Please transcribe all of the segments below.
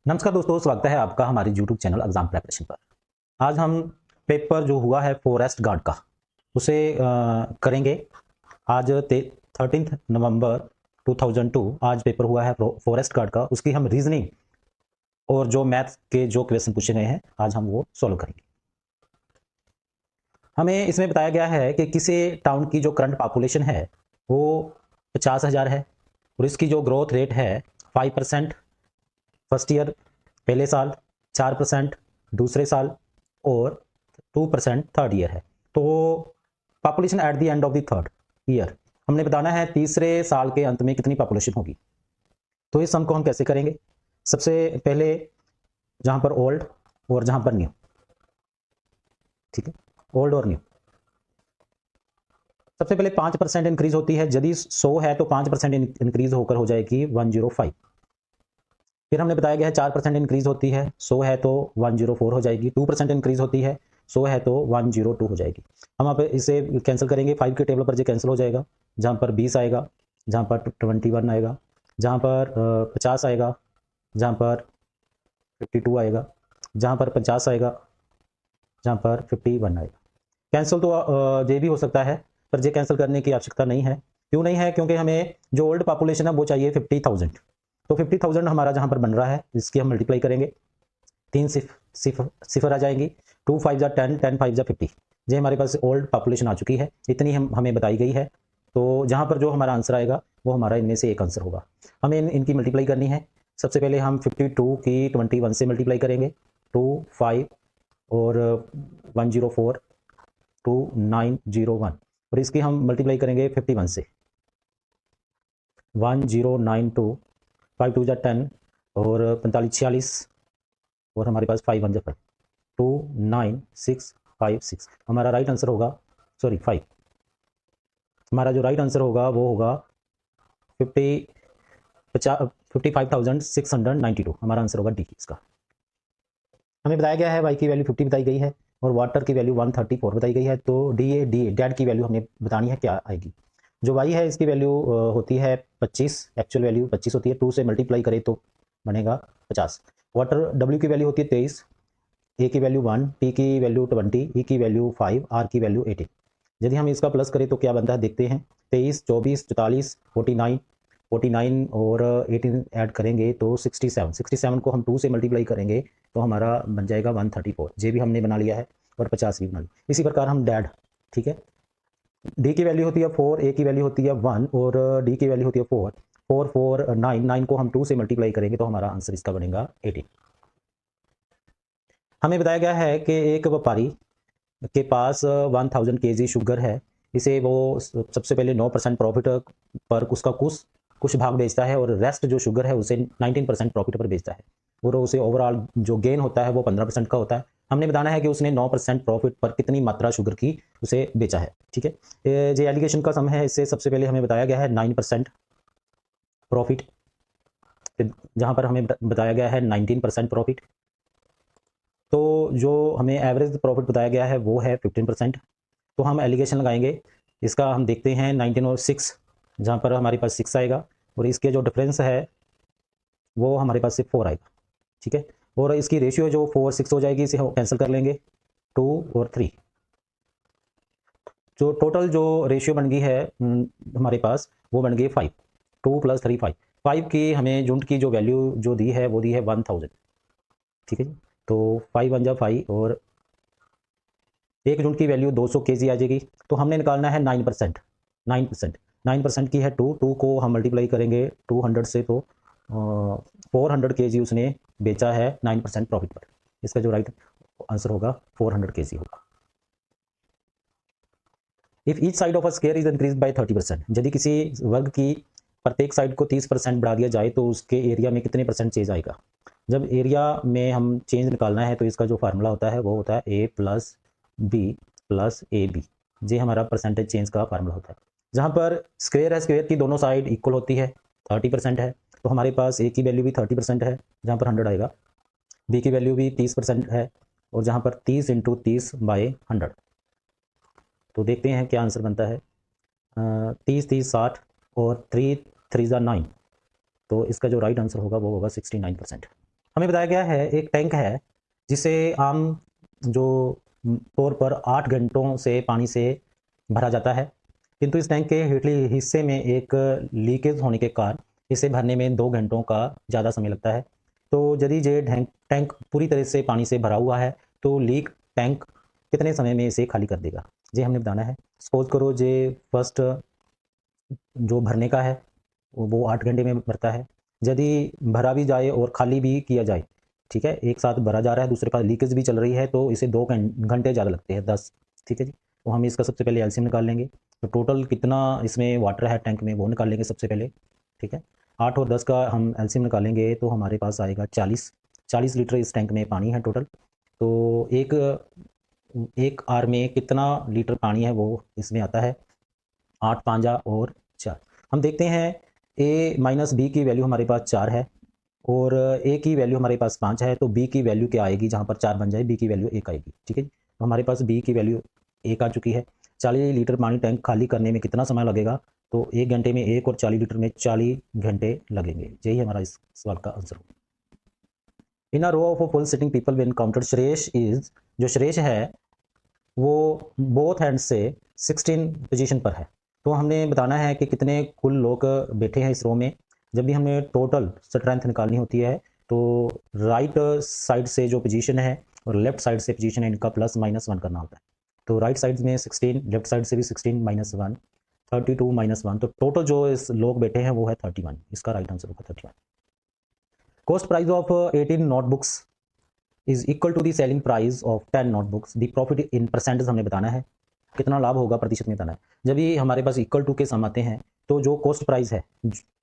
नमस्कार दोस्तों, स्वागत है आपका हमारे यूट्यूब चैनल एग्जाम प्रेपरेशन पर। आज हम पेपर जो हुआ है फॉरेस्ट गार्ड का उसे करेंगे। आज 13 नवंबर 2002 आज पेपर हुआ है फॉरेस्ट गार्ड का। उसकी हम रीजनिंग और जो मैथ्स के जो क्वेश्चन पूछे गए हैं आज हम वो सॉल्व करेंगे। हमें इसमें बताया गया है कि किसी टाउन की जो करंट पॉपुलेशन है वो 50,000 है और इसकी जो ग्रोथ रेट है 5% फर्स्ट ईयर पहले साल, 4% दूसरे साल और 2% थर्ड ईयर है। तो population at the end of the third year हमने बताना है तीसरे साल के अंत में कितनी पॉपुलेशन होगी। तो इस सम को हम कैसे करेंगे? सबसे पहले जहां पर ओल्ड और जहां पर न्यू, ठीक है, ओल्ड और न्यू। सबसे पहले 5% इंक्रीज होती है। यदि 100 है तो 5% इंक्रीज होकर हो जाएगी 105। फिर हमने बताया गया है 4% इंक्रीज होती है, 100 है तो 104 हो जाएगी। 2% इंक्रीज होती है, 100 है तो 102 हो जाएगी। हम आप इसे कैंसिल करेंगे, 5 के टेबल पर ये कैंसिल हो जाएगा। जहाँ पर 20 आएगा, जहाँ पर 21 आएगा, जहाँ पर 50 आएगा, जहाँ पर 52 आएगा, जहाँ पर 50 आएगा, जहाँ पर 51 आएगा। कैंसिल तो ये भी हो सकता है, पर ये कैंसिल करने की आवश्यकता नहीं है। क्यों नहीं है? क्योंकि हमें जो ओल्ड पॉपुलेशन है वो चाहिए 50,000। तो 50,000 हमारा जहाँ पर बन रहा है इसकी हम मल्टीप्लाई करेंगे। 3 सिफर आ जाएंगी। 2 5 जा 10, 10 5 जा 50। ये हमारे पास ओल्ड पॉपुलेशन आ चुकी है, इतनी हमें बताई गई है। तो जहाँ पर जो हमारा आंसर आएगा वो हमारा इनमें से एक आंसर होगा। हमें इनकी मल्टीप्लाई करनी है। सबसे पहले हम 52 की 21 से मल्टीप्लाई करेंगे। 2 5 और 104 2901 और इसकी हम मल्टीप्लाई करेंगे 51 से। 1092, 5 2 जा 10 और 45 46 और हमारे पास 5 1 जा 5, 29656 हमारा राइट आंसर होगा। सॉरी 5। हमारा जो राइट आंसर होगा वो होगा 55,692। हमारा आंसर होगा डी इसका। हमें बताया गया है वाई की वैल्यू 50 बताई गई है और वाटर की वैल्यू 134 बताई गई है। तो डी डेड की वैल्यू हमें बतानी है क्या आएगी। जो वाई है इसकी वैल्यू होती है 25, एक्चुअल वैल्यू 25 होती है। 2 से मल्टीप्लाई करें तो बनेगा 50। वाटर डब्ल्यू की वैल्यू होती है 23, ए की वैल्यू 1, टी की वैल्यू 20, ई की वैल्यू 5, आर की वैल्यू 18। यदि हम इसका प्लस करें तो क्या बनता है देखते हैं। 23, 24, 44, 49, 49 और 18 ऐड करेंगे तो 67। 67 को हम 2 से मल्टीप्लाई करेंगे तो हमारा बन जाएगा 134। जे भी हमने बना लिया है और 50 भी बना लिया। इसी प्रकार हम डैड, ठीक है, डी की वैल्यू होती है 4, ए की वैल्यू होती है 1 और डी की वैल्यू होती है 4। 4 4 9, 9 को हम 2 से मल्टीप्लाई करेंगे तो हमारा आंसर इसका बनेगा 18। हमें बताया गया है कि एक व्यापारी के पास 1000 kg शुगर है। इसे वो सबसे पहले 9% प्रॉफिट पर उसका कुछ भाग बेचता है और रेस्ट जो शुगर है उसे 19% प्रॉफिट पर बेचता है और उसे ओवरऑल जो गेन होता है वो 15% का होता है। हमने बताना है कि उसने 9% प्रॉफिट पर कितनी मात्रा शुगर की उसे बेचा है। ठीक है, ये एलिगेशन का सम है। इससे सबसे पहले हमें बताया गया है 9% प्रॉफिट, जहाँ पर हमें बताया गया है 19% प्रॉफिट। तो जो हमें एवरेज प्रॉफिट बताया गया है वो है 15%। तो हम एलिगेशन लगाएंगे। इसका हम देखते हैं 19 और 6, जहाँ पर हमारे पास 6 आएगा और इसके जो डिफरेंस है वो हमारे पास सिर्फ 4 आएगा। ठीक है, और इसकी रेशियो जो 4 6 हो जाएगी, इसे हम कैंसिल कर लेंगे। 2 और 3, जो टोटल जो रेशियो बन गई है हमारे पास वो बन गई 5। 2 + 3 5। 5 की हमें यूनिट की जो वैल्यू जो दी है वो दी है 1000। ठीक है जी, तो 5 1 जा 5 और एक यूनिट की वैल्यू 200 kg आ जाएगी। तो हमने निकालना है 9%। 9% 9% की है 2 को हम मल्टीप्लाई करेंगे 200 से तो 400 kg उसने बेचा है 9% प्रॉफिट पर। इसका जो राइट आंसर होगा 400 kg होगा। If each side of a square is increase by 30%, यदि किसी वर्ग की प्रत्येक साइड को 30% बढ़ा दिया जाए तो उसके एरिया में कितने परसेंट चेंज आएगा। जब एरिया में हम चेंज निकालना है तो इसका जो फार्मूला होता है वो होता है a + b + ab। ये हमारा परसेंटेज चेंज का फार्मूला होता है। जहाँ पर स्क्वायर है, स्क्वायर की दोनों साइड इक्वल होती है, 30% है, तो हमारे पास a की वैल्यू भी 30% है जहाँ पर 100 आएगा, b की वैल्यू भी 30% है और जहाँ पर 30 × 30/100। तो देखते हैं क्या आंसर बनता है। 30 30 60 और 3 3 9, तो इसका जो राइट आंसर होगा वो होगा 69%। हमें बताया गया है एक टैंक है जिसे आम जो तौर पर 8 घंटों से पानी से भरा जाता है, किंतु इस टैंक के हेठली हिस्से में एक लीकेज होने के कारण इसे भरने में 2 घंटों का ज़्यादा समय लगता है। तो यदि ये टैंक पूरी तरह से पानी से भरा हुआ है तो लीक टैंक कितने समय में इसे खाली कर देगा, ये हमने बताना है। सपोज करो जे फर्स्ट जो भरने का है वो 8 घंटे में भरता है। यदि भरा भी जाए और खाली भी किया जाए, ठीक है, एक साथ भरा जा रहा है, दूसरे पास लीकेज भी चल रही है, तो इसे 2 घंटे ज़्यादा लगते हैं, 10। ठीक है जी। तो हम इसका सबसे पहले एलसीएम निकाल लेंगे। तो टोटल कितना इसमें वाटर है टैंक में वो निकाल लेंगे सबसे पहले। ठीक है, 8 और 10 का हम एलसीएम निकालेंगे तो हमारे पास आएगा 40 लीटर इस टैंक में पानी है टोटल। तो एक आर में कितना लीटर पानी है वो इसमें आता है, 8 पांजा और 4। हम देखते हैं ए माइनस बी की वैल्यू हमारे पास 4 है और ए की वैल्यू हमारे पास 5 है, तो बी की वैल्यू क्या आएगी, जहाँ पर 4 बन जाए बी की वैल्यू 1 आएगी। ठीक है, तो हमारे पास बी की वैल्यू 1 आ चुकी है। 40 लीटर पानी टैंक खाली करने में कितना समय लगेगा, तो 1 घंटे में 1 और 40 लीटर में 40 घंटे लगेंगे। यही हमारा इस सवाल का आंसर होगा। In a row of full sitting people when counted, श्रेष इज, जो श्रेष है वो बोथ हैंड से 16 पोजीशन पर है। तो हमने बताना है कि कितने कुल लोग बैठे हैं इस रो में। जब भी हमें टोटल स्ट्रेंथ निकालनी होती है तो राइट साइड से जो पोजीशन है और लेफ्ट साइड से पोजीशन है, इनका प्लस माइनस 1 करना होता है। तो राइट साइड में 16, लेफ्ट साइड से भी 16 माइनस 1, 32 माइनस 1, तो टोटल जो इस लोग बैठे हैं वो है 31। इसका राइट आंसर होगा 31। Cost price of 18 notebooks is equal to the selling price of 10 notebooks. The profit in percentage हमने बताना है, कितना लाभ होगा प्रतिशत में बताना है। जब ये हमारे पास इक्वल टू के सम आते हैं तो जो कॉस्ट प्राइस है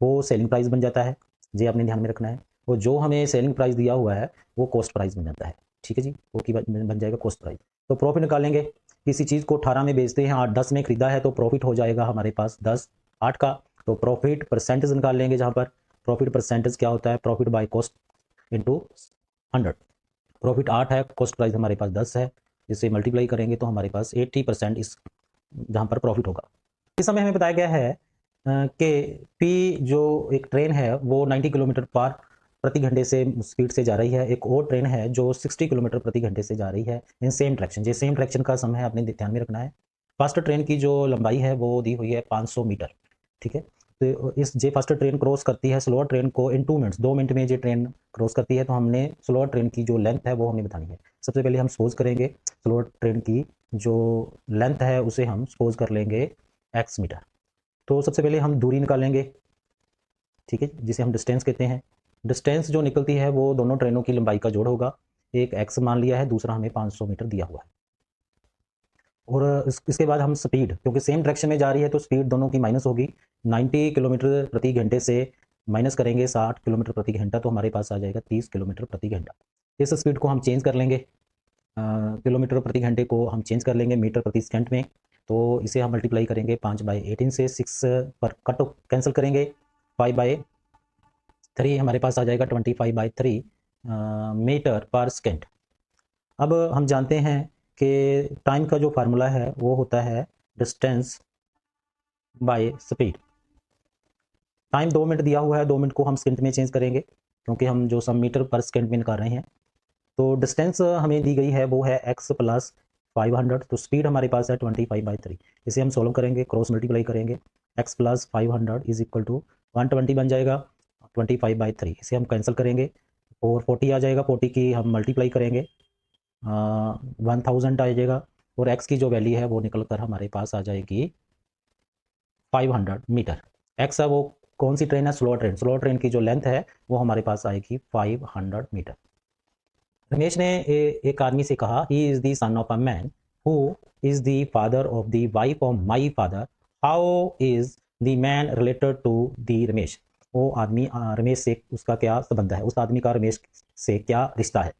वो सेलिंग प्राइस बन जाता है, ये आपने ध्यान में रखना है। और जो हमें सेलिंग प्राइस दिया हुआ है वो कॉस्ट प्राइस बन जाता है। ठीक है जी, वो की बन जाएगा कॉस्ट प्राइस। तो प्रॉफिट निकालेंगे, किसी चीज़ को 18 में बेचते हैं, 10 में खरीदा है, तो प्रॉफिट हो जाएगा हमारे पास 10 8 का। तो प्रॉफिट परसेंटेज निकाल लेंगे, जहाँ पर प्रॉफिट परसेंटेज क्या होता है, profit by cost into 100। Profit 8 है, कॉस्ट प्राइस हमारे पास 10 है, इसे मल्टीप्लाई करेंगे तो हमारे पास 80% इस जहाँ पर प्रॉफिट होगा। इस समय हमें बताया गया है कि पी जो एक ट्रेन है वो 90 किलोमीटर पर प्रति घंटे से स्पीड से जा रही है। एक और ट्रेन है जो 60 किलोमीटर प्रति घंटे से जा रही है इन सेम डायरेक्शन। ये सेम डायरेक्शन का समय आपने ध्यान में रखना है। फर्स्ट ट्रेन की जो लंबाई है वो दी हुई है 500 मीटर। ठीक है, तो इस जे फर्स्ट ट्रेन क्रॉस करती है स्लोअर ट्रेन को इन 2 मिनट्स, 2 मिनट में ये ट्रेन क्रॉस करती है। तो हमने स्लोअर ट्रेन की जो लेंथ है वो हमें बतानी है। सबसे पहले हम सपोज करेंगे स्लोअर ट्रेन की जो लेंथ है उसे हम सपोज कर लेंगे x मीटर। तो सबसे पहले हम दूरी निकालेंगे, ठीक है, जिसे हम डिस्टेंस कहते हैं। डिस्टेंस जो निकलती है वो दोनों ट्रेनों की लंबाई का जोड़ होगा। एक x मान लिया है, दूसरा हमें 500 मीटर दिया हुआ है। और इसके बाद हम स्पीड, क्योंकि सेम डायरेक्शन में जा रही है तो स्पीड दोनों की माइनस होगी। 90 किलोमीटर प्रति घंटे से माइनस करेंगे 60 किलोमीटर प्रति घंटा, तो हमारे पास आ जाएगा 30 किलोमीटर प्रति घंटा। इस स्पीड को हम चेंज कर लेंगे, किलोमीटर प्रति घंटे को हम चेंज कर लेंगे मीटर प्रति सेकंड में। तो इसे हम मल्टीप्लाई करेंगे 5/18 से, 6 पर कट कैंसिल करेंगे, 5/3 हमारे पास आ जाएगा 25/3 मीटर पर सेकेंड। अब हम जानते हैं कि टाइम का जो फार्मूला है वो होता है distance by speed. Time 2 minute दिया हुआ है, 2 मिनट को हम सेकंड में चेंज करेंगे क्योंकि हम जो सम मीटर पर सेकंड में निकाल रहे हैं। तो डिस्टेंस हमें दी गई है वो है x प्लस 500, तो स्पीड हमारे पास है 25/3। इसे हम सोल्व करेंगे, क्रॉस मल्टीप्लाई करेंगे, x प्लस 500 इज इक्वल टू 120 बन जाएगा, 25/3 इसे हम कैंसिल करेंगे और 40 आ जाएगा, 40 की हम मल्टीप्लाई करेंगे 1000 आ जाएगा और x की जो वैल्यू है वो निकल कर हमारे पास आ जाएगी 500 मीटर। x है वो कौन सी ट्रेन है, स्लो ट्रेन। स्लो ट्रेन की जो लेंथ है वो हमारे पास आएगी 500 मीटर। रमेश ने एक आदमी से कहा, he is the son of a man who is the father of the wife of my father, how is the man related to the Ramesh. वो आदमी रमेश से उसका क्या संबंध है, उस आदमी का रमेश से क्या रिश्ता है।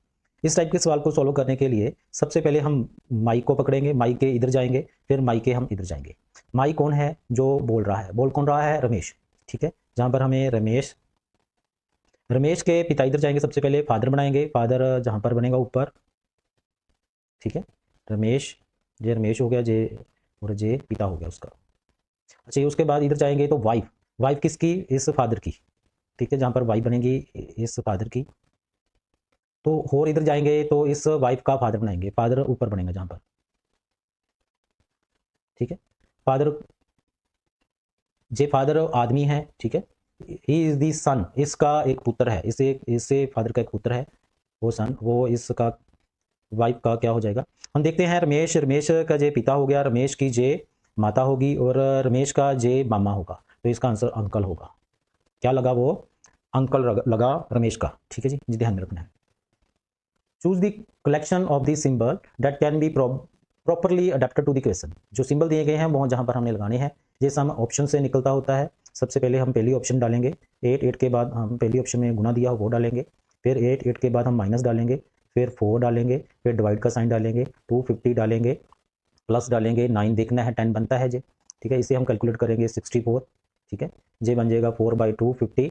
इस टाइप के सवाल को सॉल्व करने के लिए सबसे पहले हम माई को पकड़ेंगे, माई के इधर जाएंगे, फिर माई के हम इधर जाएंगे। माई कौन है जो बोल रहा है, बोल कौन रहा है, रमेश। ठीक है, जहाँ पर हमें रमेश के पिता इधर जाएंगे, सबसे पहले फादर बनाएंगे, फादर जहाँ पर बनेगा ऊपर। ठीक है, रमेश, जे रमेश हो गया, जे और जे पिता हो गया उसका। अच्छा, उसके बाद इधर जाएंगे तो वाइफ किसकी, इस फादर की। ठीक है, जहाँ पर वाइफ बनेगी इस फादर की। तो और इधर जाएंगे तो इस वाइफ का फादर बनाएंगे, फादर ऊपर बनेगा जहाँ पर, ठीक है। फादर, जे फादर आदमी है, ठीक है, ही इज दी सन, इसका एक पुत्र है, इसे फादर का एक पुत्र है, वो सन, वो इसका वाइफ का क्या हो जाएगा। हम देखते हैं रमेश, रमेश का जे पिता हो गया, रमेश की जे माता होगी और रमेश का जे मामा होगा, तो इसका आंसर अंकल होगा। क्या लगा वो, अंकल लगा रमेश का, ठीक है जी ध्यान में रखना है। Choose the collection of the symbol that can be properly adapted to the question. जो सिंबल दिए गए हैं वो जहाँ पर हमने लगाने हैं, ये सम ऑप्शन से निकलता होता है। सबसे पहले हम पहली ऑप्शन डालेंगे, 8 के बाद हम पहली ऑप्शन में गुना दिया वो डालेंगे, फिर 8 के बाद हम माइनस डालेंगे, फिर 4 डालेंगे, फिर डिवाइड का साइन डालेंगे, 250 डालेंगे, प्लस डालेंगे, 9 देखना है 10 बनता है जी, ठीक है। इसे हम कैलकुलेट करेंगे 64, ठीक है। जे बन जाएगा 4/250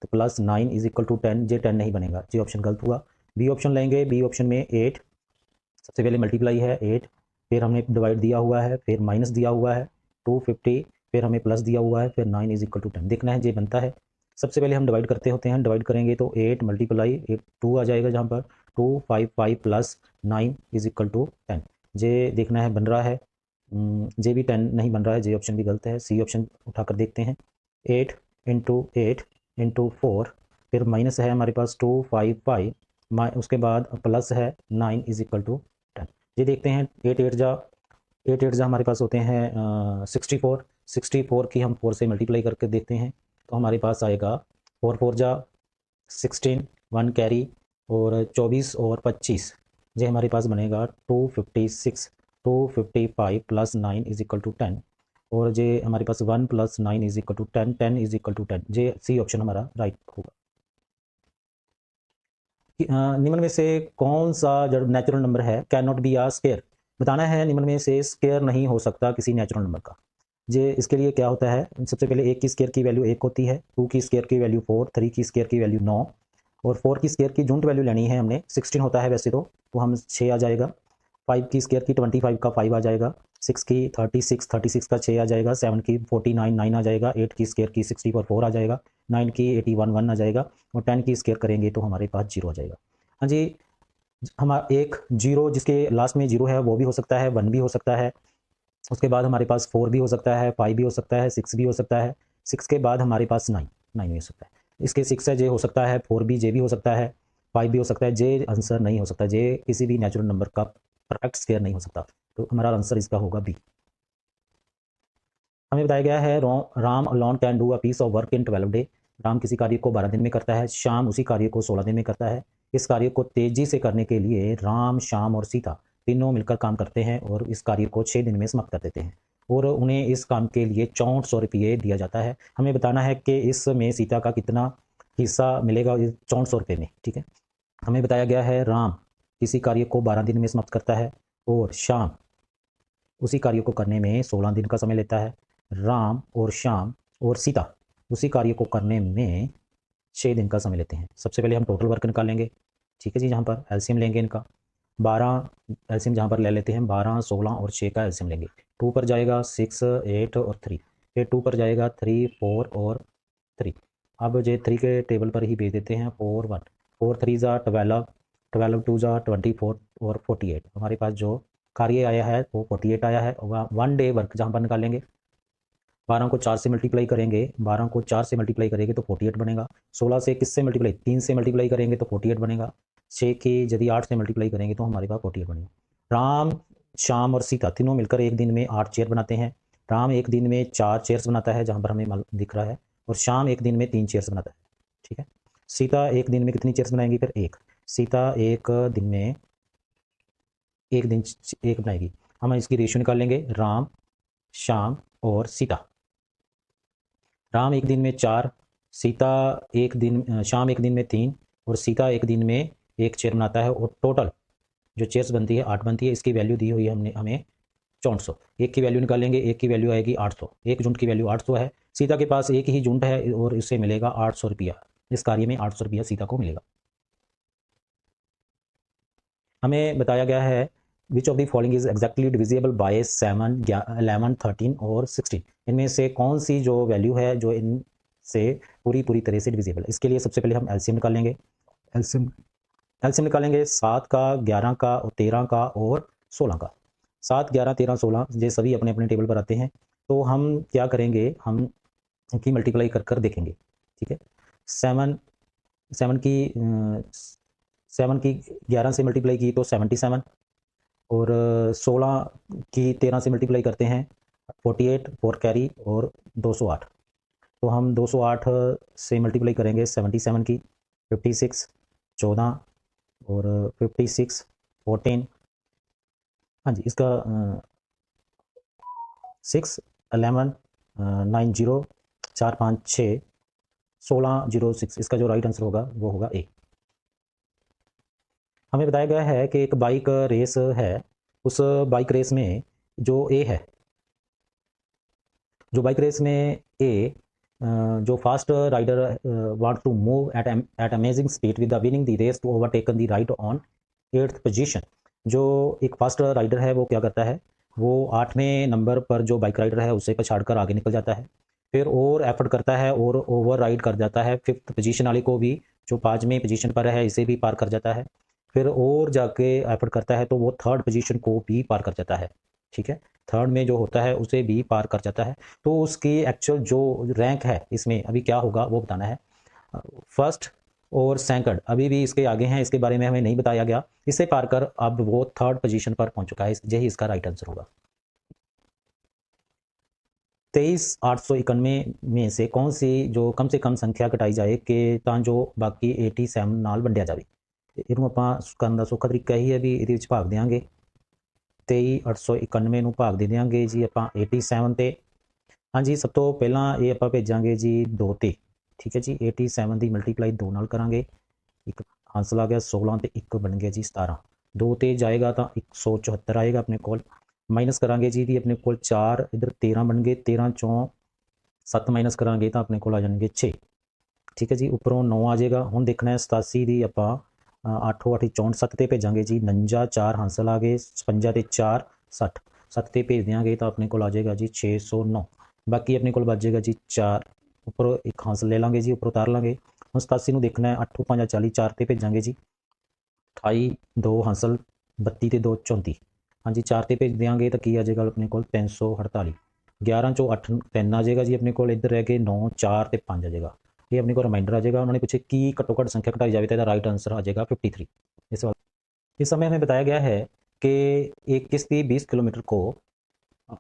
तो प्लस 9 इज इक्वल टू 10, जे 10 नहीं बनेगा, जी ऑप्शन गलत हुआ। बी ऑप्शन लेंगे, बी ऑप्शन में 8, सबसे पहले मल्टीप्लाई है 8, फिर हमने डिवाइड दिया हुआ है, फिर माइनस दिया हुआ है 250, फिर हमें प्लस दिया हुआ है, फिर 9 इज इक्वल टू 10 देखना है, जे बनता है। सबसे पहले हम डिवाइड करते होते हैं, डिवाइड करेंगे तो 8 मल्टीप्लाई 8 2 आ जाएगा, जहाँ पर 255 प्लस 9 इज इक्वल टू 10, जे देखना है बन रहा है, जे भी 10 नहीं बन रहा है, जे ऑप्शन भी गलत है। सी ऑप्शन उठाकर देखते हैं, 8 इंटू 8 इंटू 4, फिर माइनस है हमारे पास 255, उसके बाद प्लस है 9 इज इक्वल टू 10। ये देखते हैं 8 8 जा हमारे पास होते हैं 64, 64 की हम 4 से मल्टीप्लाई करके देखते हैं तो हमारे पास आएगा 4 4 जा 16, 1 कैरी और 24 और 25, ये हमारे पास बनेगा 256, 255 प्लस 9 इज इक्वल टू 10, और जे हमारे पास 1 plus 9 is equal to 10, 10 is equal to 10, जे सी ऑप्शन हमारा राइट होगा। निम्न में से कौन सा जो नेचुरल नंबर है can not be a square, बताना है निम्न में से स्क्वायर नहीं हो सकता किसी नेचुरल नंबर का। जे इसके लिए क्या होता है, सबसे पहले 1 की स्क्वायर की वैल्यू 1 होती है, 2 की स्क्वायर की वैल्यू 4, 3 की स्क्वायर की वैल्यू 9, और 4 की स्क्वायर की जॉइंट वैल्यू लेनी है हमने, 16 होता है वैसे तो हम 6 आ जाएगा, 5 की स्क्वायर की 25 का 5 आ जाएगा, 6 की 36, 36 का 6 आ जाएगा, 7 की 49 9 आ जाएगा, 8 की स्क्वायर की 64 4 आ जाएगा, 9 की 81 1 आ जाएगा, और 10 की स्क्वायर करेंगे तो हमारे पास 0 आ जाएगा। हाँ जी, हमारा एक 0 जिसके लास्ट में 0 है वो भी हो सकता है, 1 भी हो सकता है, उसके बाद हमारे पास 4 भी हो सकता है, 5 भी हो सकता है, 6 भी हो सकता है, 6 के बाद हमारे पास 9 भी हो सकता है, इसके 6 है जे हो सकता है, 4 भी जे भी हो सकता है, 5 भी हो सकता है, जे आंसर नहीं हो सकता, जे किसी भी नेचुरल नंबर का परफेक्ट स्क्वायर नहीं हो सकता, तो हमारा आंसर इसका होगा बी। हमें बताया गया है Ram alone can do a piece of work in 12 day, Ram किसी कार्य को 12 दिन में करता है, श्याम उसी कार्य को 16 दिन में करता है। इस कार्य को तेजी से करने के लिए राम, श्याम और सीता तीनों मिलकर काम करते हैं और इस कार्य को 6 दिन में समाप्त कर देते हैं, और उन्हें इस काम के लिए 6400 रुपये दिया जाता है। हमें बताना है कि इसमें सीता का कितना हिस्सा मिलेगा इस 6400 रुपये में, ठीक है। हमें बताया गया है राम किसी कार्य को 12 दिन में समाप्त करता है और श्याम उसी कार्य को करने में 16 दिन का समय लेता है, राम और श्याम और सीता उसी कार्य को करने में 6 दिन का समय लेते हैं। सबसे पहले हम टोटल वर्क निकालेंगे, ठीक है जी, जहाँ पर एलसीएम लेंगे इनका 12, एलसीएम जहाँ पर ले लेते हैं 12 16 और 6 का एलसीएम लेंगे, 2 पर जाएगा 6 8 और 3, फिर 2 पर जाएगा 3 4 और 3। अब जो 3 के टेबल पर ही भेज देते हैं 4 1, 4 3 जा 12, 12 2 जा 24 और 48, हमारे पास जो कार्य आया है वो 48 आया है। 1 डे वर्क जहाँ पर निकालेंगे 12 को 4 से मल्टीप्लाई करेंगे, 12 को 4 से मल्टीप्लाई करेंगे तो 48 बनेगा, 16 से किससे मल्टीप्लाई 3 से मल्टीप्लाई करेंगे तो 48 बनेगा, 6 की यदि 8 से मल्टीप्लाई करेंगे तो हमारे पास 48 बनेगा। राम, श्याम और सीता तीनों मिलकर एक दिन में 8 चेयर बनाते हैं, राम एक दिन में 4 चेयर्स बनाता है जहाँ पर हमें दिख रहा है, और श्याम एक दिन में 3 चेयर्स बनाता है, ठीक है। सीता एक दिन में कितनी चेयर्स बनाएंगी, फिर एक, सीता एक दिन में एक बनाएगी। हम इसकी रेशियो निकाल लेंगे, राम, श्याम और सीता। राम एक दिन में 4, सीता एक दिन, श्याम एक दिन में 3 और सीता एक दिन में 1 चेयर बनाता है, और टोटल जो चेयर्स बनती है 8 बनती है। इसकी वैल्यू दी हुई है हमने हमें 6400, एक की वैल्यू निकालेंगे, एक की वैल्यू आएगी 800, एक जूनट की वैल्यू 800 है, सीता के पास एक ही जूनट है और इससे मिलेगा 800 रुपया, इस कार्य में 800 रुपया सीता को मिलेगा। हमें बताया गया है which of the following is exactly divisible by 7 11 13 और 16, इनमें से कौन सी जो वैल्यू है जो इनसे पूरी तरह से डिविजिबल। इसके लिए सबसे पहले हम एलसीएम निकालेंगे, एलसीएम एलसीएम निकालेंगे 7 का, 11 का और 13 का और 16 का। 7, 11, 13, 16 ये सभी अपने अपने टेबल पर आते हैं। तो हम क्या करेंगे, हम इनकी मल्टीप्लाई कर कर देखेंगे। ठीक है, 7 7 की 7 की 11 से मल्टीप्लाई की तो 77, और 16 की 13 से मल्टीप्लाई करते हैं 48, 4 कैरी और 208। तो हम 208 से मल्टीप्लाई करेंगे 77 की, 56, 14 और 56, 14। हाँ जी, इसका 6, 11, 90, 4, 5, 6, 1606, इसका जो राइट आंसर होगा वो होगा ए। हमें बताया गया है कि एक बाइक रेस है, उस बाइक रेस में जो ए है, जो बाइक रेस में ए जो fast rider want to move at amazing speed with the winning the race to overtaken the ride on 8th position. जो एक फास्ट राइडर है वो क्या करता है, वो 8वें नंबर पर जो बाइक राइडर है उसे पछाड़ कर आगे निकल जाता है, फिर और एफर्ट करता है और ओवर राइड कर जाता है 5th पोजीशन वाले को भी, जो 5वें पोजीशन पर है इसे भी पार कर जाता है, फिर और जाके एफर्ट करता है तो वो 3rd पोजीशन को भी पार कर जाता है। ठीक है, 3rd में जो होता है उसे भी पार कर जाता है। तो उसकी एक्चुअल जो रैंक है इसमें अभी क्या होगा वो बताना है। फर्स्ट और सेकंड अभी भी इसके आगे हैं, इसके बारे में हमें नहीं बताया गया। इसे पार कर अब वो 3rd पोजीशन पर पहुंच चुका है, यही इसका राइट आंसर होगा। 23,891 में से कौन सी जो कम से कम संख्या घटाई जाए कि ਤਾਂ ਜੋ ਬਾਕੀ 87 ਨਾਲ ਵੰਡਿਆ ਜਾਵੇ। ਇਹਨੂੰ ਆਪਾਂ ਕਰਨ ਦਾ ਸੌਖਾ ਤਰੀਕਾ ਇਹੀ ਹੈ ਵੀ ਇਹਦੇ ਵਿੱਚ ਭਾਗ ਦੇਵਾਂਗੇ। 23,891 ਨੂੰ ਭਾਗ ਦੇ ਦਿਆਂਗੇ ਜੀ ਆਪਾਂ 87 ਤੇ। ਹਾਂਜੀ, ਸਭ ਤੋਂ ਪਹਿਲਾਂ ਇਹ ਆਪਾਂ ਭੇਜਾਂਗੇ ਜੀ 2 ਤੇ। ਠੀਕ ਹੈ ਜੀ, 87 ਦੀ ਮਲਟੀਪਲਾਈ 2 ਨਾਲ ਕਰਾਂਗੇ, ਇੱਕ ਆਂਸਰ ਆ ਗਿਆ 16 ਤੇ 1 ਬਣ ਗਿਆ ਜੀ 17। 2 ਤੇ ਜਾਏਗਾ ਤਾਂ 174 ਆਏਗਾ ਆਪਣੇ ਕੋਲ, ਮਾਈਨਸ ਕਰਾਂਗੇ ਜੀ ਦੀ ਆਪਣੇ ਕੋਲ 4, ਇੱਧਰ 13 ਬਣ ਗਏ, 13 ਚੋਂ 7 ਮਾਈਨਸ ਕਰਾਂਗੇ ਤਾਂ ਆਪਣੇ ਕੋਲ ਆ ਜਾਣਗੇ 6। ਠੀਕ ਹੈ ਜੀ, ਉੱਪਰੋਂ 9 ਆ ਜਾਏਗਾ। ਹੁਣ ਦੇਖਣਾ ਹੈ 87 ਦੀ ਆਪਾਂ 8 8 64 7 ਤੇ ਭੇਜਾਂਗੇ ਜੀ, 49, 4 ਹਾਸਲ ਆ ਗਏ, 55 ਤੇ 4 60, 7 ਤੇ ਭੇਜ ਦਿਆਂਗੇ ਤਾਂ ਆਪਣੇ ਕੋਲ ਆ ਜਾਏਗਾ ਜੀ 609। ਬਾਕੀ ਆਪਣੇ ਕੋਲ ਬਚ ਜਾਏਗਾ ਜੀ 4, ਉੱਪਰੋਂ ਇੱਕ ਹਾਸਲ ਲੈ ਲਾਂਗੇ ਜੀ, ਉੱਪਰ ਉਤਾਰ ਲਾਂਗੇ। ਹੁਣ 87 ਨੂੰ ਦੇਖਣਾ ਹੈ 8 5 40, 4 ਤੇ ਭੇਜਾਂਗੇ ਜੀ 28, 2 ਹਾਸਲ, 32 ਤੇ 2 34। ਹਾਂਜੀ, 4 ਤੇ ਭੇਜ ਦਿਆਂਗੇ ਤਾਂ ਕੀ ਆ ਜਾਏਗਾ ਆਪਣੇ ਕੋਲ 348। 11 ਚੋਂ 8 3 ਆ ਜਾਏਗਾ ਜੀ ਆਪਣੇ ਕੋਲ, ਇੱਧਰ ਰਹਿ ਗਏ 9, 4 ਤੇ 5 ਆ ਜਾਏਗਾ। ਇਹ ਆਪਣੇ ਕੋਲ ਰਿਮਾइंडर आ जाएगा। उन्होंने पूछे कि घट्टो घट संख्या घटाई जाए तो राइट आंसर आ जाएगा 53। इस समय हमें बताया गया है कि एक किश्ती 20 किलोमीटर को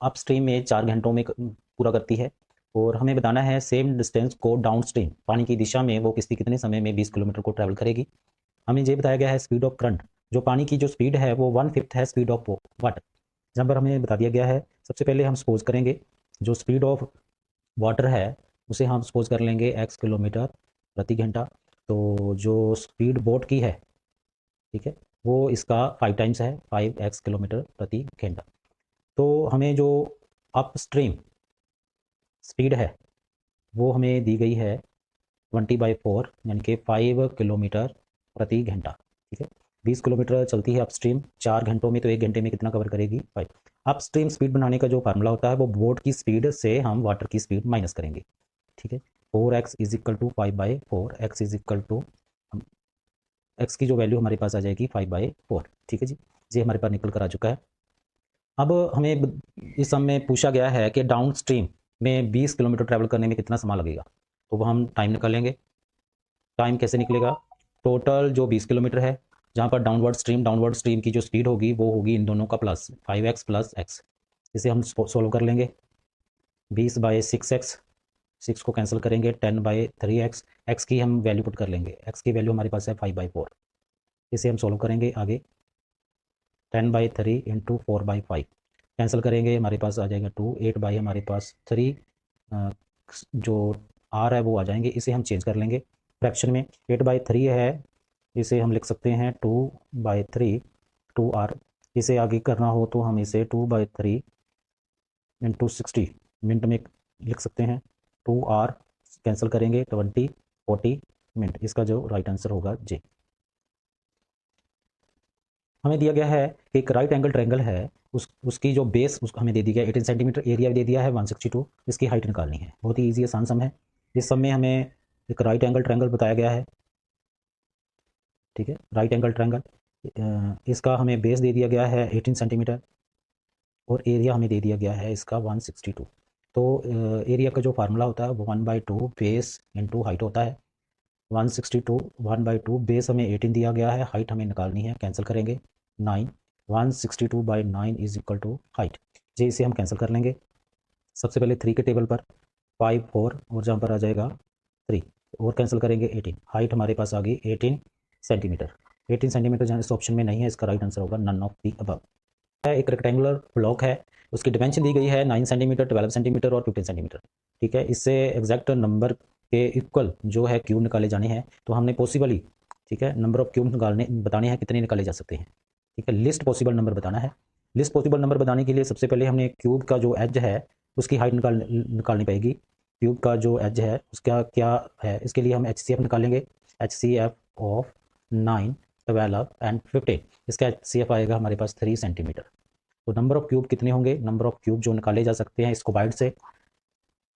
अपस्ट्रीम में 4 घंटों में पूरा करती है, और हमें बताना है सेम डिस्टेंस को डाउन स्ट्रीम पानी की दिशा में वो किश्ती कितने समय में 20 किलोमीटर को ट्रैवल करेगी। हमें ये बताया गया है स्पीड ऑफ करंट, जो पानी की जो स्पीड है वो 1/5 है स्पीड ऑफ वाटर। जहाँ पर हमें बता दिया गया है, सबसे पहले हम सपोज करेंगे जो स्पीड ऑफ वाटर है उसे हम सपोज कर लेंगे x किलोमीटर प्रति घंटा। तो जो स्पीड बोट की है, ठीक है, वो इसका 5 टाइम्स है, 5x किलोमीटर प्रति घंटा। तो हमें जो अप स्ट्रीम स्पीड है वो हमें दी गई है 20/4 यानी कि 5 किलोमीटर प्रति घंटा। ठीक है, 20 किलोमीटर चलती है अपस्ट्रीम 4 घंटों में, तो 1 घंटे में कितना कवर करेगी 5। अपस्ट्रीम स्पीड बनाने का जो फार्मूला होता है वो बोट की स्पीड से हम वाटर की स्पीड माइनस करेंगे। ठीक है, 4x is equal to 5/4, x is equal to x की जो वैल्यू हमारे पास आ जाएगी 5/4। ठीक है जी, ये हमारे पास निकल कर आ चुका है। अब हमें इस सम में पूछा गया है कि डाउन स्ट्रीम में 20 किलोमीटर ट्रैवल करने में कितना समय लगेगा, तो वह हम टाइम निकालेंगे। टाइम कैसे निकलेगा, टोटल जो 20 किलोमीटर है, जहाँ पर डाउनवर्ड स्ट्रीम की जो स्पीड होगी वो होगी इन दोनों का प्लस 5x प्लस एक्स। इसे हम सोल्व कर लेंगे, 20/6x, 6 को कैंसिल करेंगे, 10/3x, एक्स की हम वैल्यू पुट कर लेंगे, एक्स की वैल्यू हमारे पास है 5/4। इसे हम सोल्व करेंगे आगे, 10/3 इंटू 4/5 कैंसिल करेंगे, हमारे पास आ जाएगा 2, 8 हमारे पास 3 जो r है वो आ जाएंगे। इसे हम चेंज कर लेंगे फ्रैक्शन में, 8/3 है, इसे हम लिख सकते हैं 2/3 2r। इसे आगे करना हो तो हम इसे 2/3 इंटू 60 मिनट में लिख सकते हैं, 2r कैंसिल करेंगे 20 40 मिनट। इसका जो राइट आंसर होगा जे। हमें दिया गया है कि एक राइट एंगल ट्रायंगल है, उसकी जो बेस हमें दे दी गया 18 सेंटीमीटर, एरिया दे दिया है 162, इसकी हाइट निकालनी है। बहुत ही ईजी आसान सम है। इस सम में हमें एक राइट एंगल ट्रायंगल बताया गया है, ठीक है, राइट एंगल ट्रायंगल। इसका हमें बेस दे दिया गया है 18 सेंटीमीटर और एरिया हमें दे दिया गया है इसका 162। तो एरिया का जो फार्मूला होता है वो 1/2 बेस इंटू हाइट होता है। 162 1/2 बेस हमें 18 दिया गया है, हाइट हमें निकालनी है, कैंसिल करेंगे 9। 162/9 इज इक्वल टू हाइट। जी इसे हम कैंसिल कर लेंगे। सबसे पहले 3 के टेबल पर 5 4 और जहाँ पर आ जाएगा 3 और कैंसिल करेंगे 18। हाइट हमारे पास आ गई 18 सेंटीमीटर। 18 सेंटीमीटर जहाँ इस ऑप्शन में नहीं है, इसका राइट आंसर होगा नन ऑफ दी अबव। एक रेक्टेंगुलर ब्लॉक है, उसकी डिमेंशन दी गई है 9 सेंटीमीटर, 12 सेंटीमीटर और 15 सेंटीमीटर। ठीक है, इससे एग्जैक्ट नंबर के इक्वल जो है क्यूब निकाले जाने हैं। तो हमने पॉसिबली, ठीक है, नंबर ऑफ क्यूब निकालने बताने हैं कितने निकाले जा सकते हैं। ठीक है, लिस्ट पॉसिबल नंबर बताना है। लिस्ट पॉसिबल नंबर बताने के लिए सबसे पहले हमने क्यूब का जो एज है उसकी हाइट निकालनी पड़ेगी। क्यूब का जो एज है उसका क्या है, इसके लिए हम HCF निकालेंगे। HCF ऑफ 9 12 एंड 15, इसका HCF आएगा हमारे पास 3 सेंटीमीटर। तो नंबर ऑफ क्यूब कितने होंगे, नंबर ऑफ क्यूब जो निकाले जा सकते हैं इसको बाइट से,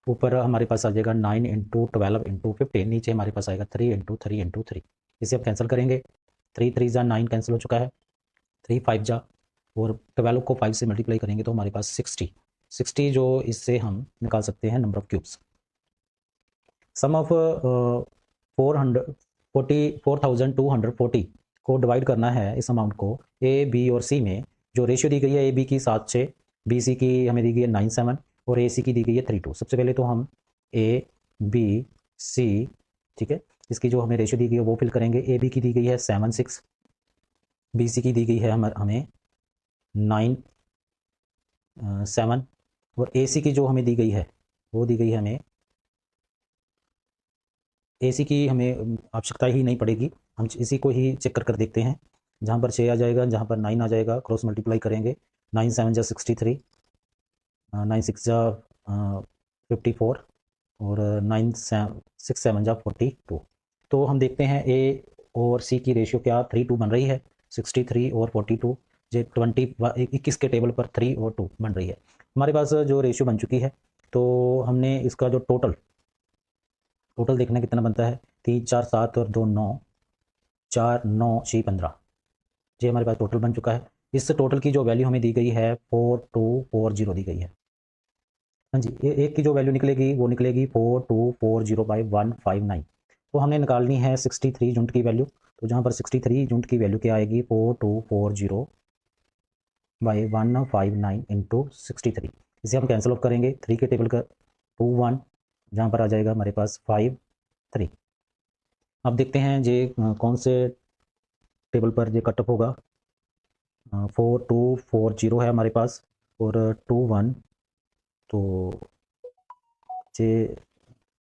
ऊपर हमारे पास आ जाएगा 9 इंटू 12 इंटू 15, नीचे हमारे पास आएगा 3 इंटू 3 इंटू 3। इसे अब कैंसिल करेंगे। 3 3 जा 9 कैंसिल हो चुका है, 3 5 जा और 12 को 5 से मल्टीप्लाई करेंगे तो हमारे पास 60 जो इससे हम निकाल सकते हैं number of cubes. Sum of 4240 को डिवाइड करना है इस अमाउंट को A B और C में। जो रेशियो दी गई है AB की 7/6, BC की हमें दी गई है 9/7 और AC की दी गई है 3/2। सबसे पहले तो हम A B C, ठीक है, इसकी जो हमें रेशियो दी गई है वो फिल करेंगे। AB की दी गई है 7/6, BC की दी गई है हमें 9/7 और AC की जो हमें दी गई है वो दी गई है हमें, AC की हमें आवश्यकता ही नहीं पड़ेगी, हम इसी को ही चेक कर देखते हैं। जहाँ पर 6 आ जाएगा, जहाँ पर 9 आ जाएगा, क्रॉस मल्टीप्लाई करेंगे। 9 7 जा 63, 9 6 जा 54 और 9 6 7 जा 42। तो हम देखते हैं A और C की रेशियो क्या 3:2 बन रही है। 63 और 42 जो 21 के टेबल पर 3 और 2 बन रही है। हमारे पास जो रेशियो बन चुकी है, तो हमने इसका जो टोटल देखना कितना बनता है। 3 4 7 और 2 9, 4 9 6 15, ये हमारे पास टोटल बन चुका है। इस टोटल की जो वैल्यू हमें दी गई है 4240 दी गई है। हाँ जी, ये एक की जो वैल्यू निकलेगी वो निकलेगी 4240/159। तो हमने निकालनी है 63 यूनिट की वैल्यू। तो जहाँ पर 63 यूनिट की वैल्यू क्या आएगी 4240/159 इंटू 63। इसे हम कैंसिल ऑफ करेंगे। 3 के टेबल का 2 1, जहाँ पर आ जाएगा हमारे पास 5 3। अब देखते हैं ये कौन से टेबल पर ये कट ऑफ होगा। 4240 है हमारे पास और 2 1, तो जे,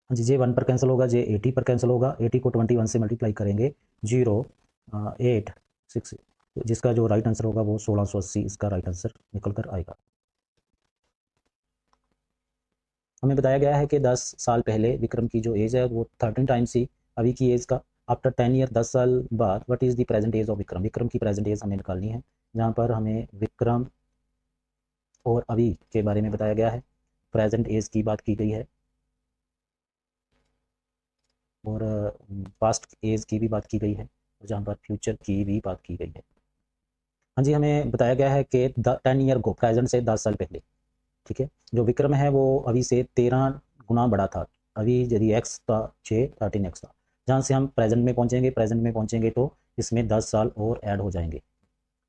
हाँ जी, जे 1 पर कैंसिल होगा, जे 80 पर कैंसिल होगा। 80 को 21 से मल्टीप्लाई करेंगे 0 8 6, जिसका जो राइट आंसर होगा वो 1680 इसका राइट आंसर निकल कर आएगा। हमें बताया गया है कि 10 साल पहले विक्रम की जो एज है वो 13 टाइम्स थी अभी की एज का। आफ्टर 10 ईयर, 10 साल बाद, what is the present age of Vikram. Vikram की प्रेजेंट एज हमें निकालनी है, जहाँ पर हमें विक्रम और अभी के बारे में बताया गया है, प्रेजेंट एज की बात की गई है और पास्ट एज की भी बात की गई है, जहाँ पर फ्यूचर की भी बात की गई है। हाँ जी, हमें बताया गया है कि 10 ईयर गो, प्रेजेंट से 10 साल पहले, ठीक है, जो विक्रम है वो अभी से 13 गुना बड़ा था। अभी यदि एक्स था 6, 13x था। जहाँ से हम प्रेजेंट में पहुँचेंगे तो इसमें 10 साल और ऐड हो जाएंगे।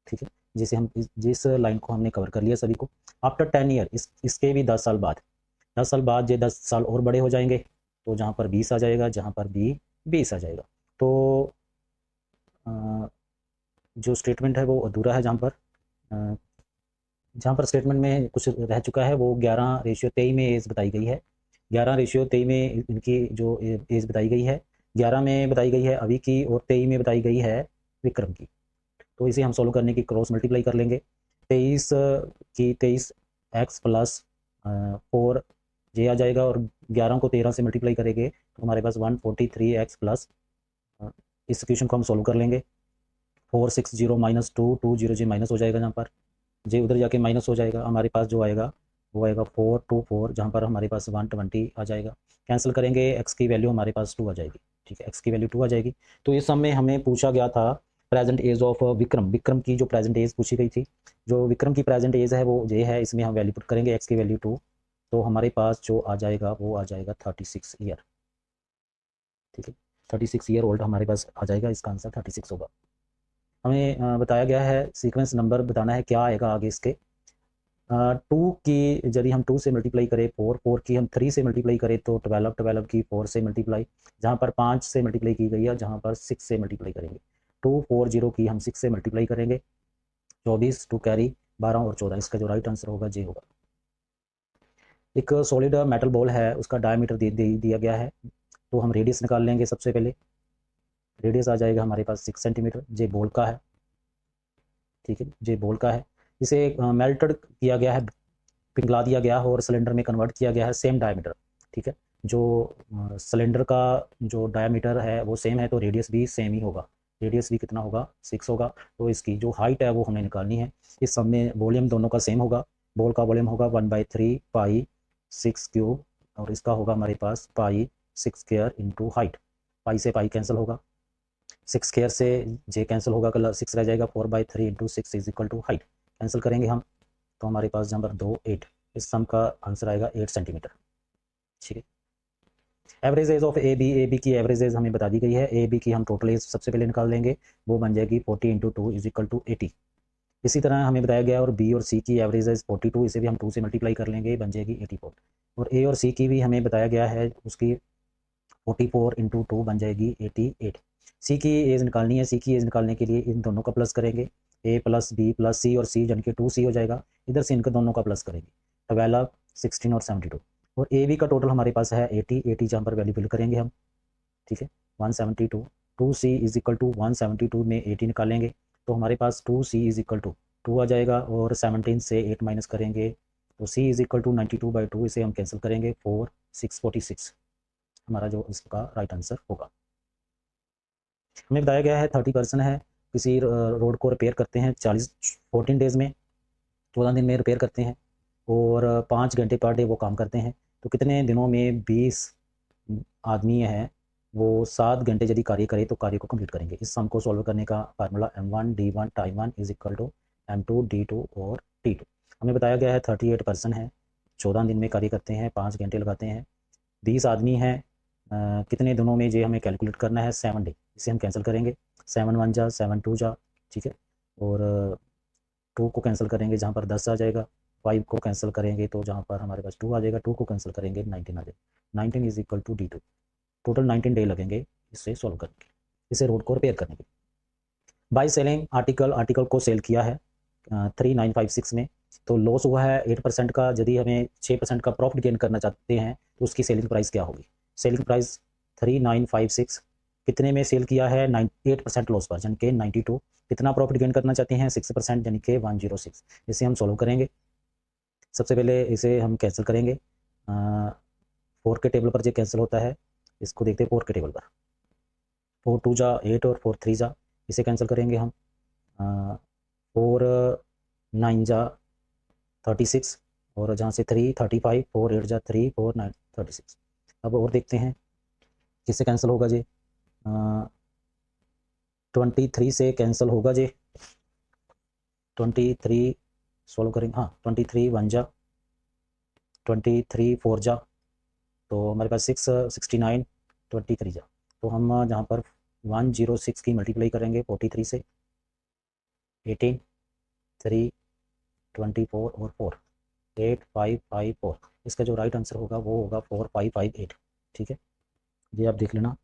ठीक है, जिसे हम जिस लाइन को हमने कवर कर लिया सभी को। आफ्टर 10 ईयर, इसके भी 10 साल बाद, 10 साल बाद ये 10 साल और बड़े हो जाएंगे। तो जहाँ पर 20 आ जाएगा, जहाँ पर भी 20 आ जाएगा। तो जो स्टेटमेंट है वो अधूरा है। जहाँ पर स्टेटमेंट में कुछ रह चुका है वो 11:23 में एज बताई गई है। 11:23 में इनकी जो एज बताई गई है, 11 में बताई गई है अभी की और 23 में बताई गई है विक्रम की। तो इसे हम सोल्व करने की क्रॉस मल्टीप्लाई कर लेंगे। 23 की 23x प्लस 4 ये आ जाएगा और 11 को 13 से मल्टीप्लाई करेंगे तो हमारे पास 143x प्लस, इस इक्वेशन को हम सोल्व कर लेंगे। 460 माइनस 2 20 जी माइनस हो जाएगा, जहाँ पर जे उधर जाके माइनस हो जाएगा। हमारे पास जो आएगा वो आएगा 424, जहाँ पर हमारे पास 120 आ जाएगा। कैंसिल करेंगे, x की वैल्यू हमारे पास 2 आ जाएगी। ठीक है, x की वैल्यू 2 आ जाएगी। तो इस सम में हमें पूछा गया था present age of Vikram, Vikram की जो प्रेजेंट एज पूछी गई थी, जो विक्रम की प्रेजेंट एज है वो ये है, इसमें हम वैल्यू पुट करेंगे x की वैल्यू 2, तो हमारे पास जो आ जाएगा वो आ जाएगा 36 ईयर। ठीक है, 36 ईयर ओल्ड हमारे पास आ जाएगा, इसका आंसर 36 होगा। हमें बताया गया है सीक्वेंस नंबर बताना है क्या आएगा आगे इसके। 2 की यदि हम 2 से मल्टीप्लाई करें 4, 4 की हम 3 से मल्टीप्लाई करें तो 12, 12 की 4 से मल्टीप्लाई, जहाँ पर 5 से मल्टीप्लाई की गई है, जहाँ पर 6 से मल्टीप्लाई करेंगे। 240 की हम 6 से मल्टीप्लाई करेंगे, 24, 2 कैरी 12 और 14, इसका जो राइट आंसर होगा जे होगा। एक सॉलिड मेटल बॉल है, उसका डायमीटर दिया गया है, तो हम रेडियस निकाल लेंगे। सबसे पहले रेडियस आ जाएगा हमारे पास 6 सेंटीमीटर, जे बॉल का है। ठीक है, जे बॉल का है, इसे मेल्टेड किया गया है, पिघला दिया गया है और सिलेंडर में कन्वर्ट किया गया है, सेम डायमीटर। ठीक है, जो सिलेंडर का जो डायमीटर है वो सेम है, तो रेडियस भी सेम ही होगा। रेडियस भी कितना होगा, 6 होगा। तो इसकी जो हाइट है वो हमें निकालनी है। इस सब में वॉल्यूम दोनों का सेम होगा, बॉल का वॉल्यूम होगा 1/3 पाई 6 क्यूब, और इसका होगा हमारे पास पाई 6 स्क्वायर इंटू हाइट। पाई से पाई कैंसिल होगा, 6 स्क्वायर से जे कैंसिल होगा, कलर 6 रह जाएगा, 4/3 into 6 is equal to height cancel करेंगे हम, तो हमारे पास नंबर 2 8, इस सम का आंसर आएगा 8 सेंटीमीटर। ठीक है, average age of A B की एवरेज एज हमें बता दी गई है। ए बी की हम टोटल एज सबसे पहले निकाल लेंगे, वो बन जाएगी 40 इंटू 2 इज इक्वल टू 80। इसी तरह हमें बताया गया और बी और सी की एवरेज एज 42, इसे भी हम 2 से मल्टीप्लाई कर लेंगे, बन जाएगी 84। और ए और सी की भी हमें बताया गया है, उसकी 44 इंटू 2 बन जाएगी 88। सी की एज निकालनी है, सी की एज निकालने के लिए इन दोनों का प्लस करेंगे, ए प्लस बी प्लस सी, और सी जन के 2c हो जाएगा, इधर से इनके दोनों का प्लस करेंगे, 12, 16 और 72। और ए बी का टोटल हमारे पास है 80, 80 जहाँ पर वैल्यू फिल करेंगे हम। ठीक है, 172, 2c इज इक्वल टू 172 में 80 निकालेंगे, तो हमारे पास 2c इज इक्वल टू 2 आ जाएगा, और 17 से 8 माइनस करेंगे तो c इज इक्वल टू 92/2, इसे हम कैंसिल करेंगे, 4, 6, 46 हमारा जो इसका राइट आंसर होगा। हमें बताया गया है 30% है, किसी रोड को रिपेयर करते हैं 14 डेज़ में, 14 दिन में रिपेयर करते हैं, और 5 घंटे पर डे वो काम करते हैं, तो कितने दिनों में 20 आदमी हैं वो 7 घंटे यदि कार्य करे तो कार्य को कंप्लीट करेंगे। इस सम को सॉल्व करने का formula M1 D1 time 1 is equal to M2 D2 और T2। हमें बताया गया है 38% है, 14 दिन में कार्य करते हैं, 5 घंटे लगाते हैं, 20 आदमी हैं, कितने दिनों में ये हमें कैलकुलेट करना है, 7 डे, इसे हम कैंसिल करेंगे, 7 1 जा 7 2 जा। ठीक है, और 2 को कैंसिल करेंगे जहाँ पर 10 आ जाएगा, 5 को कैंसिल करेंगे तो जहाँ पर हमारे पास 2 आ जाएगा, 2 को कैंसिल करेंगे 19 आ जाएगा, 19 is equal to D2। Total 19 day लगेंगे इसे सॉल्व करने के, इसे रोड को रिपेयर करने के। बाई सेलिंग आर्टिकल, आर्टिकल को सेल किया है 3956 में, तो लॉस हुआ है 8% का। यदि हमें 6% का प्रॉफिट गेन करना चाहते हैं तो उसकी सेलिंग प्राइस क्या होगी। सेलिंग प्राइस 3956 कितने में सेल किया है, 8% लॉस पर, यानी कि 92। कितना प्रॉफिट गेन करना चाहते हैं, 6%, यानी कि 106। इसे हम सॉल्व करेंगे। सबसे पहले इसे हम कैंसिल करेंगे, 4 के टेबल पर जो कैंसिल होता है, इसको देखते हैं 4 के टेबल पर, 4 2 जा 8 और 4 3 जा, इसे कैंसिल करेंगे हम, 4 9 जा 36, और जहाँ से 3 35, 4 8 जा 3 4 9 36। अब और देखते हैं किससे कैंसिल होगा जी, 23 से कैंसिल होगा जी, 23 सॉल्व करेंगे, हाँ 23 1 जा, 23 4 जा, तो हमारे पास 6 69, 23 जा, तो हम जहाँ पर 106 की मल्टीप्लाई करेंगे 43 से, 18 3 24 और 4 8 5 5 4, इसका जो राइट आंसर होगा वो होगा 4558। ठीक है, ये आप देख लेना।